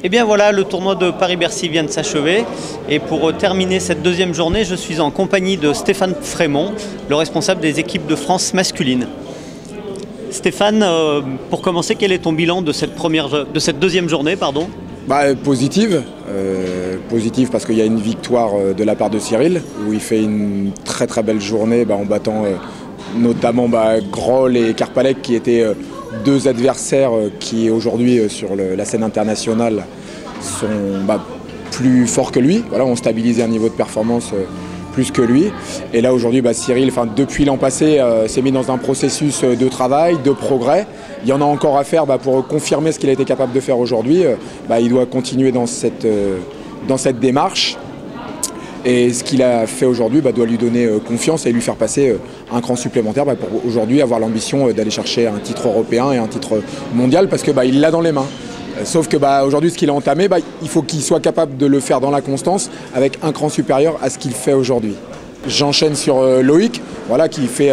Et bien voilà, le tournoi de Paris-Bercy vient de s'achever. Et pour terminer cette deuxième journée, je suis en compagnie de Stéphane Frémont, le responsable des équipes de France masculine. Stéphane, pour commencer, quel est ton bilan de cette deuxième journée, pardon? Positive. Positive parce qu'il y a une victoire de la part de Cyril, où il fait une très très belle journée en battant notamment Groll et Karpalek, qui étaient deux adversaires qui aujourd'hui sur la scène internationale sont plus forts que lui. Voilà, ont stabilisé un niveau de performance plus que lui. Et là aujourd'hui, Cyril, depuis l'an passé, s'est mis dans un processus de travail, de progrès. Il y en a encore à faire pour confirmer ce qu'il a été capable de faire aujourd'hui. Il doit continuer dans cette démarche. Et ce qu'il a fait aujourd'hui doit lui donner confiance et lui faire passer un cran supplémentaire pour aujourd'hui avoir l'ambition d'aller chercher un titre européen et un titre mondial, parce que il l'a dans les mains. Sauf que aujourd'hui, ce qu'il a entamé, il faut qu'il soit capable de le faire dans la constance avec un cran supérieur à ce qu'il fait aujourd'hui. J'enchaîne sur Loïc, qui fait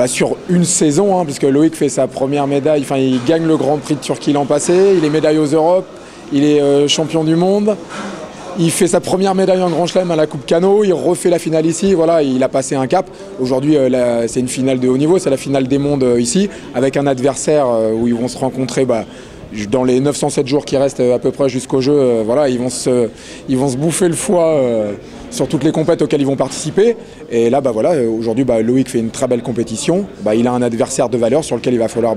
sur une saison, puisque Loïc fait sa première médaille, il gagne le Grand Prix de Turquie l'an passé, il est médaillé aux Europes, il est champion du monde. Il fait sa première médaille en Grand Chelem à la Coupe Cano, il refait la finale ici, il a passé un cap. Aujourd'hui, c'est une finale de haut niveau, c'est la finale des mondes ici, avec un adversaire où ils vont se rencontrer dans les 907 jours qui restent à peu près jusqu'au jeu. Ils vont se bouffer le foie sur toutes les compétitions auxquelles ils vont participer. Et là, aujourd'hui, Loïc fait une très belle compétition. Il a un adversaire de valeur sur lequel il va falloir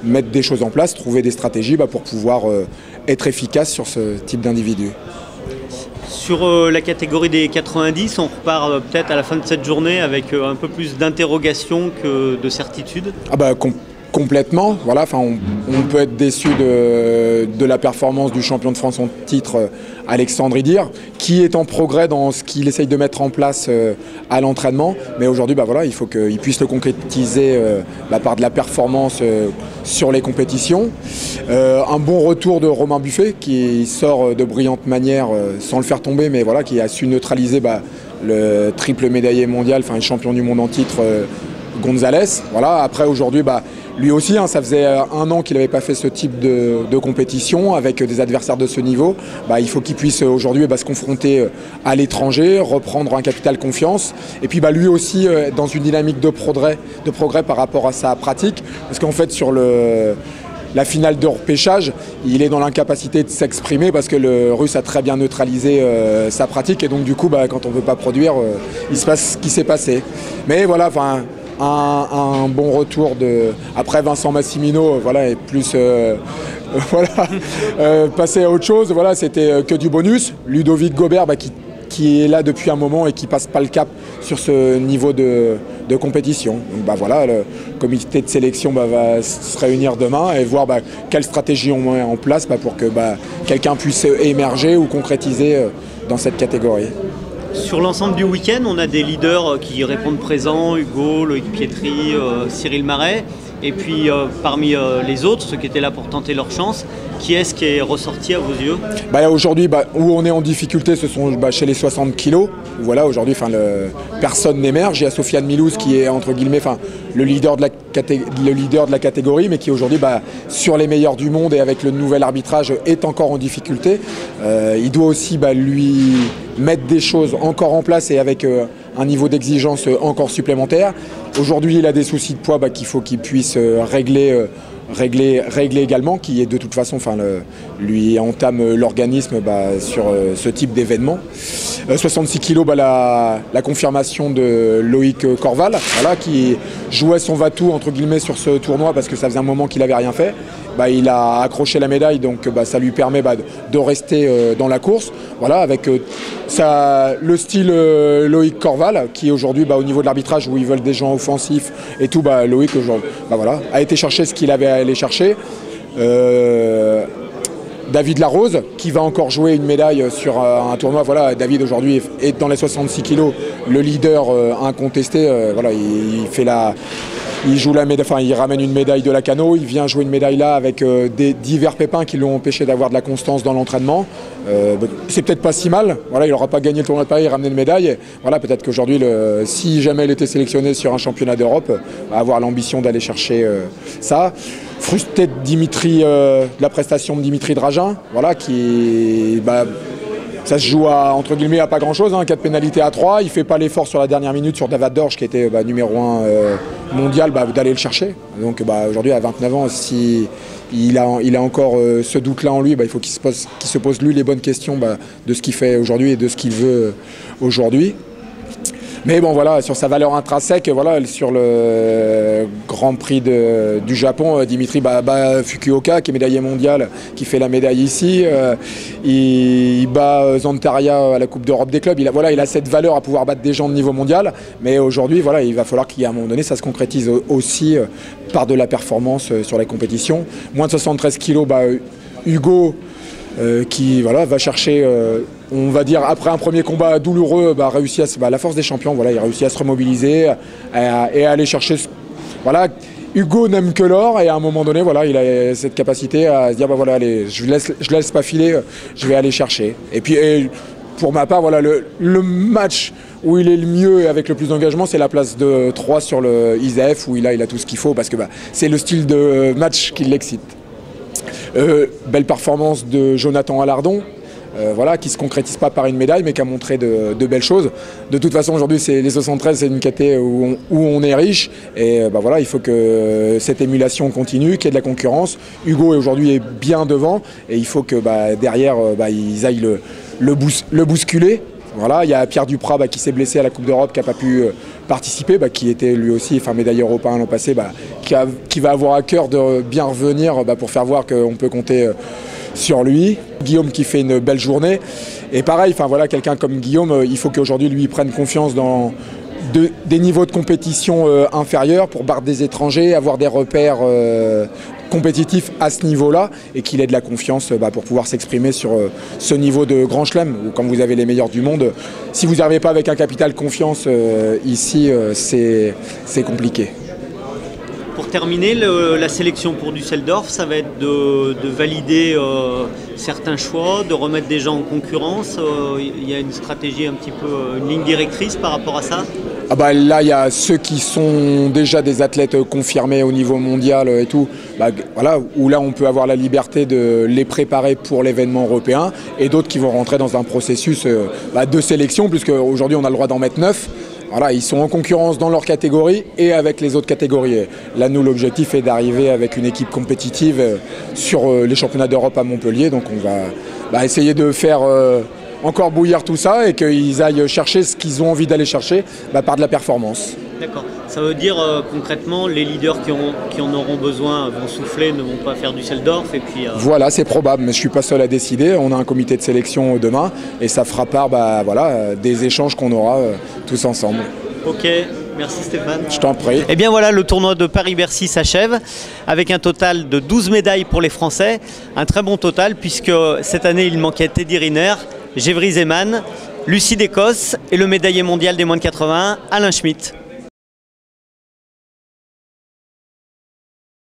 mettre des choses en place, trouver des stratégies pour pouvoir être efficace sur ce type d'individu. Sur la catégorie des 90, on repart peut-être à la fin de cette journée avec un peu plus d'interrogations que de certitudes. Complètement. On peut être déçu de la performance du champion de France en titre, Alexandre Idir, qui est en progrès dans ce qu'il essaye de mettre en place à l'entraînement. Mais aujourd'hui, il faut qu'il puisse le concrétiser par de la performance sur les compétitions. Un bon retour de Romain Buffet, qui sort de brillante manière sans le faire tomber, mais qui a su neutraliser le triple médaillé mondial, champion du monde en titre, Gonzalez. Après, aujourd'hui, lui aussi, ça faisait un an qu'il n'avait pas fait ce type de compétition avec des adversaires de ce niveau. Il faut qu'il puisse aujourd'hui se confronter à l'étranger, reprendre un capital confiance. Et puis lui aussi dans une dynamique de progrès par rapport à sa pratique. Parce qu'en fait, sur la finale de repêchage, il est dans l'incapacité de s'exprimer parce que le Russe a très bien neutralisé sa pratique. Et donc du coup, quand on ne veut pas produire, il se passe ce qui s'est passé. Mais un bon retour après Vincent Massimino, et plus passer à autre chose. C'était que du bonus. Ludovic Gobert qui est là depuis un moment et qui passe pas le cap sur ce niveau de compétition. Donc le comité de sélection va se réunir demain et voir quelle stratégie on met en place pour que quelqu'un puisse émerger ou concrétiser dans cette catégorie. Sur l'ensemble du week-end, on a des leaders qui répondent présents, Hugo, Loïc Pietri, Cyril Marais. Et puis parmi les autres, ceux qui étaient là pour tenter leur chance, qui est-ce qui est ressorti à vos yeux? Aujourd'hui, où on est en difficulté, ce sont chez les 60 kilos. Aujourd'hui, personne n'émerge. Il y a Sofiane Milouz qui est entre guillemets le leader de la catégorie, mais qui aujourd'hui, sur les meilleurs du monde et avec le nouvel arbitrage, est encore en difficulté. Il doit aussi lui mettre des choses encore en place et avec un niveau d'exigence encore supplémentaire. Aujourd'hui, il a des soucis de poids qu'il faut qu'il puisse régler également, qui est de toute façon, lui entame l'organisme sur ce type d'événement. 66 kg, la confirmation de Loïc Corval, qui jouait son va-tout entre guillemets sur ce tournoi parce que ça faisait un moment qu'il n'avait rien fait. Il a accroché la médaille, donc ça lui permet de rester dans la course. Avec le style Loïc Corval, qui aujourd'hui, au niveau de l'arbitrage, où ils veulent des gens offensifs et tout, Loïc a été chercher ce qu'il avait à aller chercher. David Larose, qui va encore jouer une médaille sur un tournoi. David aujourd'hui est dans les 66 kilos, le leader incontesté. Il joue la médaille, il ramène une médaille de la Cano, il vient jouer une médaille là avec des divers pépins qui l'ont empêché d'avoir de la constance dans l'entraînement. C'est peut-être pas si mal, il n'aura pas gagné le tournoi de Paris, il ramener une médaille. Peut-être qu'aujourd'hui, si jamais il était sélectionné sur un championnat d'Europe, avoir l'ambition d'aller chercher ça. frustré de la prestation de Dimitri Dragan, voilà, qui ça se joue entre guillemets à pas grand chose, 4 pénalités à 3, il fait pas l'effort sur la dernière minute sur David Dorsch qui était numéro 1 mondial d'aller le chercher. Donc aujourd'hui à 29 ans, si il a encore ce doute-là en lui, il faut qu'il se pose lui les bonnes questions de ce qu'il fait aujourd'hui et de ce qu'il veut aujourd'hui. Mais bon voilà, sur sa valeur intrinsèque, voilà, sur le Grand Prix du Japon, Dimitri Fukuoka, qui est médaillé mondial, qui fait la médaille ici, il bat Zantaria à la Coupe d'Europe des clubs. Il a cette valeur à pouvoir battre des gens de niveau mondial, mais aujourd'hui voilà, il va falloir qu'à un moment donné ça se concrétise aussi par de la performance sur les compétitions. Moins de 73 kilos, Hugo qui va chercher, on va dire après un premier combat douloureux, réussit la force des champions, il réussit à se remobiliser et à aller chercher. Hugo n'aime que l'or et à un moment donné, il a cette capacité à se dire allez, je laisse pas filer, je vais aller chercher. Et puis pour ma part, le match où il est le mieux et avec le plus d'engagement, c'est la place de 3 sur le ISAF où il a tout ce qu'il faut parce que c'est le style de match qui l'excite. Belle performance de Jonathan Alardon, qui ne se concrétise pas par une médaille mais qui a montré de belles choses. De toute façon aujourd'hui les 73 c'est une caté où on est riche et il faut que cette émulation continue, qu'il y ait de la concurrence. Hugo aujourd'hui est bien devant et il faut que derrière ils aillent le bousculer. Voilà, il y a Pierre Duprat qui s'est blessé à la Coupe d'Europe, qui n'a pas pu participer, qui était lui aussi médaillé européen l'an passé, qui va avoir à cœur de bien revenir pour faire voir qu'on peut compter sur lui. Guillaume qui fait une belle journée. Et pareil, quelqu'un comme Guillaume, il faut qu'aujourd'hui lui prenne confiance dans des niveaux de compétition inférieurs pour battre des étrangers, avoir des repères compétitif à ce niveau-là et qu'il ait de la confiance pour pouvoir s'exprimer sur ce niveau de Grand Chelem où quand vous avez les meilleurs du monde, si vous n'arrivez pas avec un capital confiance ici, c'est compliqué. Pour terminer, la sélection pour Düsseldorf, ça va être de valider certains choix, de remettre des gens en concurrence. Il y a une stratégie un petit peu, une ligne directrice par rapport à ça? Là, il y a ceux qui sont déjà des athlètes confirmés au niveau mondial et tout, où là on peut avoir la liberté de les préparer pour l'événement européen et d'autres qui vont rentrer dans un processus de sélection puisque aujourd'hui on a le droit d'en mettre 9. Ils sont en concurrence dans leur catégorie et avec les autres catégories. Là, nous, l'objectif est d'arriver avec une équipe compétitive sur les championnats d'Europe à Montpellier. Donc, on va essayer de faire encore bouillir tout ça et qu'ils aillent chercher ce qu'ils ont envie d'aller chercher par de la performance. D'accord. Ça veut dire concrètement, les leaders qui en auront besoin vont souffler, ne vont pas faire Düsseldorf et puis... Voilà, c'est probable, mais je ne suis pas seul à décider. On a un comité de sélection demain et ça fera part des échanges qu'on aura tous ensemble. Ok, merci Stéphane. Je t'en prie. Et bien voilà, le tournoi de Paris-Bercy s'achève avec un total de 12 médailles pour les Français. Un très bon total puisque cette année il manquait Teddy Riner, Gévry Zeman, Lucie d'Écosse et le médaillé mondial des moins de 81, Alain Schmitt.